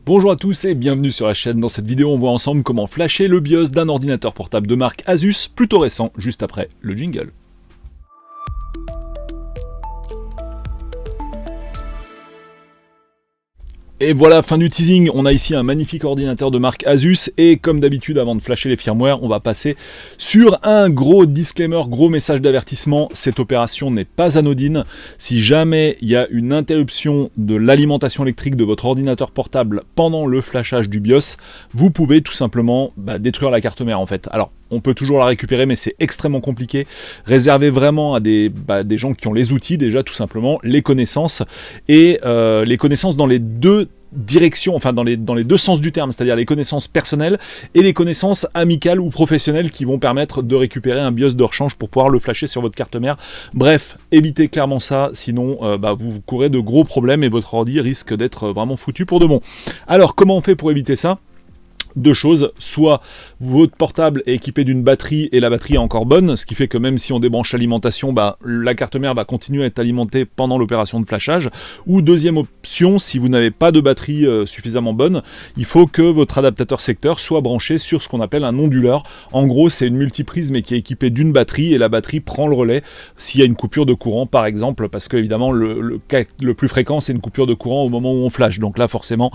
Bonjour à tous et bienvenue sur la chaîne. Dans cette vidéo, on voit ensemble comment flasher le BIOS d'un ordinateur portable de marque Asus, plutôt récent, juste après le jingle. Et voilà, fin du teasing, on a ici un magnifique ordinateur de marque Asus et comme d'habitude, avant de flasher les firmware, on va passer sur un gros disclaimer, gros message d'avertissement. Cette opération n'est pas anodine. Si jamais il y a une interruption de l'alimentation électrique de votre ordinateur portable pendant le flashage du BIOS, vous pouvez tout simplement détruire la carte mère en fait. Alors, on peut toujours la récupérer, mais c'est extrêmement compliqué. Réservé vraiment à des gens qui ont les outils, déjà tout simplement, les connaissances, et les connaissances dans les deux directions, enfin dans les deux sens du terme, c'est-à-dire les connaissances personnelles et les connaissances amicales ou professionnelles qui vont permettre de récupérer un BIOS de rechange pour pouvoir le flasher sur votre carte mère. Bref, évitez clairement ça, sinon vous courez de gros problèmes et votre ordi risque d'être vraiment foutu pour de bon. Alors, comment on fait pour éviter ça ? Deux choses, soit votre portable est équipé d'une batterie et la batterie est encore bonne, ce qui fait que même si on débranche l'alimentation, la carte mère va continuer à être alimentée pendant l'opération de flashage. Ou deuxième option, si vous n'avez pas de batterie suffisamment bonne, il faut que votre adaptateur secteur soit branché sur ce qu'on appelle un onduleur. En gros, c'est une multiprise mais qui est équipée d'une batterie et la batterie prend le relais s'il y a une coupure de courant par exemple, parce que évidemment le cas le plus fréquent c'est une coupure de courant au moment où on flash. Donc là forcément,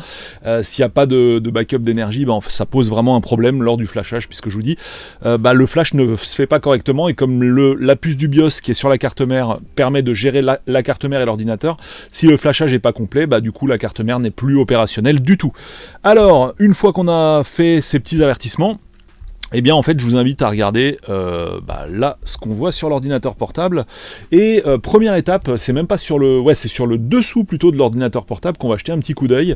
s'il n'y a pas de backup d'énergie, ça pose vraiment un problème lors du flashage, puisque je vous dis, le flash ne se fait pas correctement, et comme la puce du BIOS qui est sur la carte mère permet de gérer la carte mère et l'ordinateur, si le flashage n'est pas complet, du coup la carte mère n'est plus opérationnelle du tout. Alors, une fois qu'on a fait ces petits avertissements, eh bien en fait je vous invite à regarder là ce qu'on voit sur l'ordinateur portable. Et première étape, c'est même pas sur c'est sur le dessous plutôt de l'ordinateur portable qu'on va jeter un petit coup d'œil.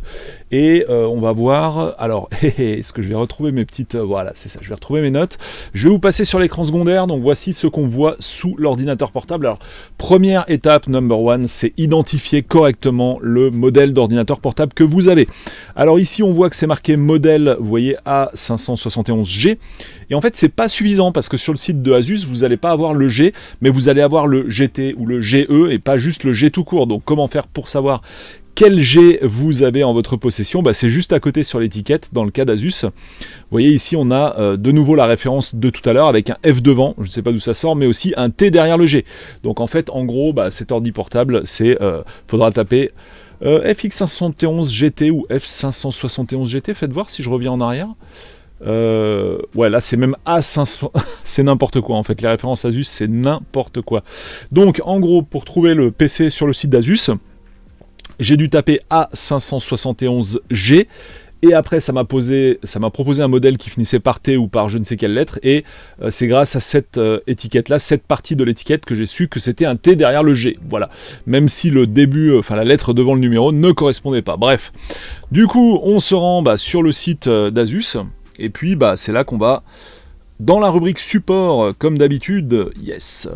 Et on va voir, alors est-ce que je vais retrouver mes petites, voilà c'est ça, je vais retrouver mes notes. Je vais vous passer sur l'écran secondaire, donc voici ce qu'on voit sous l'ordinateur portable. Alors première étape, number one, c'est identifier correctement le modèle d'ordinateur portable que vous avez. Alors ici on voit que c'est marqué modèle, vous voyez A571G. Et en fait, c'est pas suffisant parce que sur le site de Asus, vous n'allez pas avoir le G, mais vous allez avoir le GT ou le GE et pas juste le G tout court. Donc, comment faire pour savoir quel G vous avez en votre possession ? C'est juste à côté sur l'étiquette dans le cas d'Asus. Vous voyez ici, on a de nouveau la référence de tout à l'heure avec un F devant, je ne sais pas d'où ça sort, mais aussi un T derrière le G. Donc, en fait, en gros, cet ordi portable, faudra taper FX571 GT ou F571 GT. Faites voir si je reviens en arrière. Là c'est même A500, c'est n'importe quoi en fait, les références Asus c'est n'importe quoi. Donc en gros, pour trouver le PC sur le site d'Asus, j'ai dû taper A571G et après ça m'a proposé un modèle qui finissait par T ou par je ne sais quelle lettre, et c'est grâce à cette étiquette là, cette partie de l'étiquette, que j'ai su que c'était un T derrière le G. Voilà, même si le début, la lettre devant le numéro ne correspondait pas. Bref, du coup on se rend sur le site d'Asus. Et puis c'est là qu'on va dans la rubrique support, comme d'habitude, yes.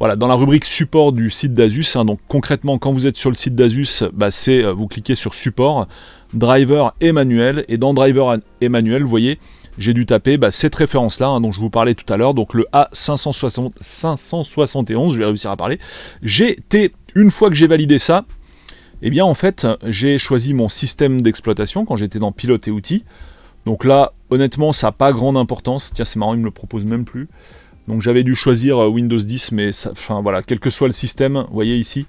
Voilà, dans la rubrique support du site d'Asus, donc concrètement quand vous êtes sur le site d'Asus, vous cliquez sur support, driver et manuel, et dans driver et manuel, vous voyez, j'ai dû taper cette référence-là, dont je vous parlais tout à l'heure, donc le A571, je vais réussir à parler, GT. Une fois que j'ai validé ça, eh bien en fait, j'ai choisi mon système d'exploitation quand j'étais dans pilote et outils. Donc là, honnêtement, ça n'a pas grande importance. Tiens, c'est marrant, il ne me le propose même plus. Donc j'avais dû choisir Windows 10, mais quel que soit le système, vous voyez ici.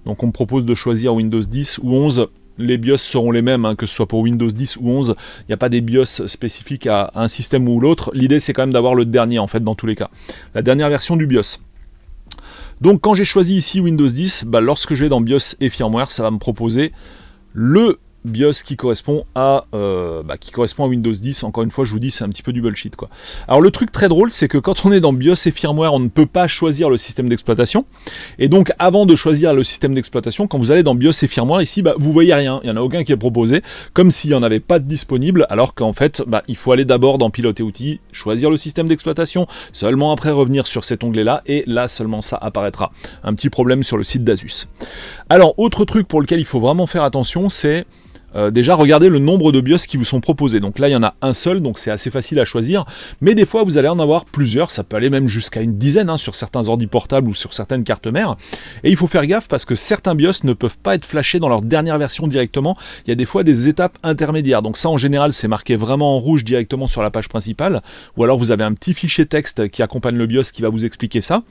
Donc on me propose de choisir Windows 10 ou 11. Les BIOS seront les mêmes, que ce soit pour Windows 10 ou 11. Il n'y a pas des BIOS spécifiques à un système ou l'autre. L'idée, c'est quand même d'avoir le dernier, en fait, dans tous les cas. La dernière version du BIOS. Donc quand j'ai choisi ici Windows 10, lorsque je vais dans BIOS et firmware, ça va me proposer le BIOS qui correspond à Windows 10. Encore une fois, je vous dis, c'est un petit peu du bullshit quoi. Alors le truc très drôle, c'est que quand on est dans BIOS et firmware, on ne peut pas choisir le système d'exploitation. Et donc avant de choisir le système d'exploitation, quand vous allez dans BIOS et firmware, ici vous voyez rien, il n'y en a aucun qui est proposé, comme s'il n'y en avait pas de disponible, alors qu'en fait il faut aller d'abord dans pilote et outils, choisir le système d'exploitation, seulement après revenir sur cet onglet là, et là seulement ça apparaîtra. Un petit problème sur le site d'Asus. Alors autre truc pour lequel il faut vraiment faire attention, c'est déjà regardez le nombre de BIOS qui vous sont proposés. Donc là il y en a un seul, donc c'est assez facile à choisir, mais des fois vous allez en avoir plusieurs, ça peut aller même jusqu'à une dizaine hein, sur certains ordi portables ou sur certaines cartes mères, et il faut faire gaffe parce que certains BIOS ne peuvent pas être flashés dans leur dernière version directement, il y a des fois des étapes intermédiaires, donc ça en général c'est marqué vraiment en rouge directement sur la page principale, ou alors vous avez un petit fichier texte qui accompagne le BIOS qui va vous expliquer ça.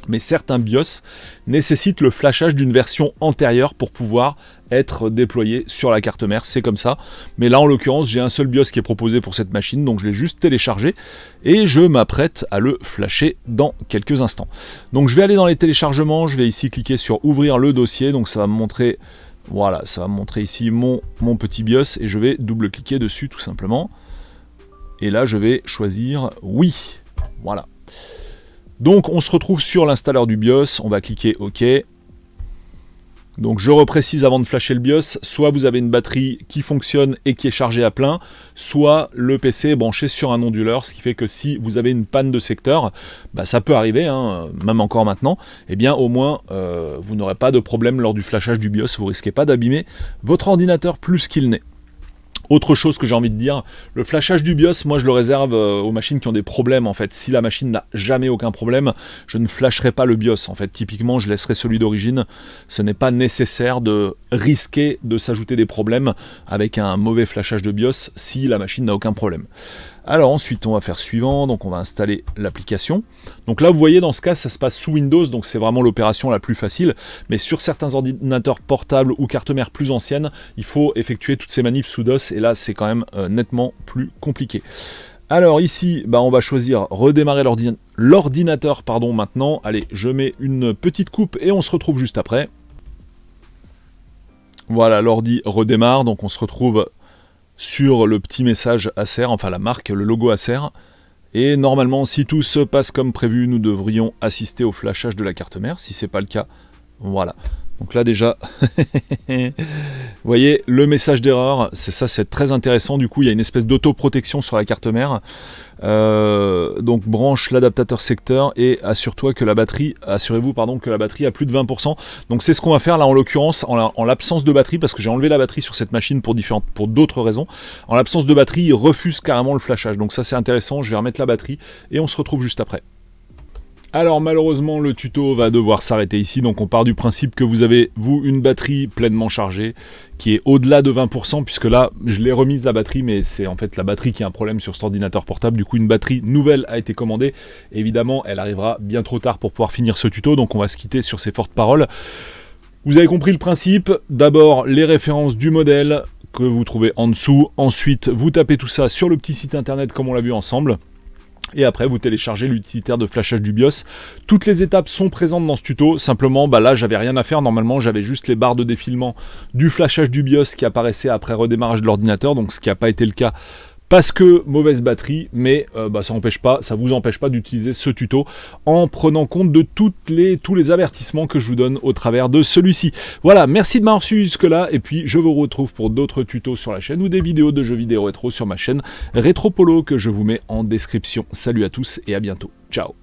Mais certains BIOS nécessitent le flashage d'une version antérieure pour pouvoir être déployé sur la carte mère, c'est comme ça. Mais là en l'occurrence j'ai un seul BIOS qui est proposé pour cette machine, donc je l'ai juste téléchargé et je m'apprête à le flasher dans quelques instants. Donc je vais aller dans les téléchargements, je vais ici cliquer sur ouvrir le dossier, donc ça va me montrer, voilà, ça va me montrer ici mon petit BIOS et je vais double-cliquer dessus tout simplement. Et là je vais choisir oui, voilà. Donc on se retrouve sur l'installeur du BIOS, on va cliquer OK. Donc je reprécise avant de flasher le BIOS, soit vous avez une batterie qui fonctionne et qui est chargée à plein, soit le PC est branché sur un onduleur, ce qui fait que si vous avez une panne de secteur, bah ça peut arriver, hein, même encore maintenant, et bien au moins vous n'aurez pas de problème lors du flashage du BIOS, vous risquez pas d'abîmer votre ordinateur plus qu'il n'est. Autre chose que j'ai envie de dire, le flashage du BIOS, moi je le réserve aux machines qui ont des problèmes en fait. Si la machine n'a jamais aucun problème, je ne flasherai pas le BIOS. En fait, typiquement, je laisserai celui d'origine. Ce n'est pas nécessaire de risquer de s'ajouter des problèmes avec un mauvais flashage de BIOS si la machine n'a aucun problème. Alors ensuite, on va faire suivant, donc on va installer l'application. Donc là, vous voyez, dans ce cas, ça se passe sous Windows, donc c'est vraiment l'opération la plus facile. Mais sur certains ordinateurs portables ou cartes mères plus anciennes, il faut effectuer toutes ces manips sous DOS, et là, c'est quand même nettement plus compliqué. Alors ici, bah, on va choisir redémarrer l'ordinateur maintenant. Allez, je mets une petite coupe et on se retrouve juste après. Voilà, l'ordi redémarre, donc on se retrouve sur le petit message Acer, enfin la marque, le logo Acer. Et normalement, si tout se passe comme prévu, nous devrions assister au flashage de la carte mère. Si c'est pas le cas, voilà. Donc là déjà, vous voyez le message d'erreur, c'est ça, c'est très intéressant. Du coup, il y a une espèce d'autoprotection sur la carte mère. Donc branche l'adaptateur secteur et assurez-vous que la batterie a plus de 20%. Donc c'est ce qu'on va faire là en l'occurrence, en l'absence de batterie, parce que j'ai enlevé la batterie sur cette machine pour d'autres raisons. En l'absence de batterie, il refuse carrément le flashage. Donc ça c'est intéressant, je vais remettre la batterie et on se retrouve juste après. Alors malheureusement le tuto va devoir s'arrêter ici, donc on part du principe que vous avez, vous, une batterie pleinement chargée, qui est au-delà de 20%, puisque là, je l'ai remise la batterie, mais c'est en fait la batterie qui a un problème sur cet ordinateur portable, du coup une batterie nouvelle a été commandée, évidemment elle arrivera bien trop tard pour pouvoir finir ce tuto, donc on va se quitter sur ces fortes paroles. Vous avez compris le principe, d'abord les références du modèle que vous trouvez en dessous, ensuite vous tapez tout ça sur le petit site internet comme on l'a vu ensemble, et après vous téléchargez l'utilitaire de flashage du BIOS. Toutes les étapes sont présentes dans ce tuto, simplement là j'avais rien à faire, normalement j'avais juste les barres de défilement du flashage du BIOS qui apparaissaient après redémarrage de l'ordinateur, donc ce qui n'a pas été le cas parce que mauvaise batterie, mais ça vous empêche pas d'utiliser ce tuto en prenant compte de tous les avertissements que je vous donne au travers de celui-ci. Voilà, merci de m'avoir suivi jusque-là, et puis je vous retrouve pour d'autres tutos sur la chaîne ou des vidéos de jeux vidéo rétro sur ma chaîne Retropolo que je vous mets en description. Salut à tous et à bientôt. Ciao.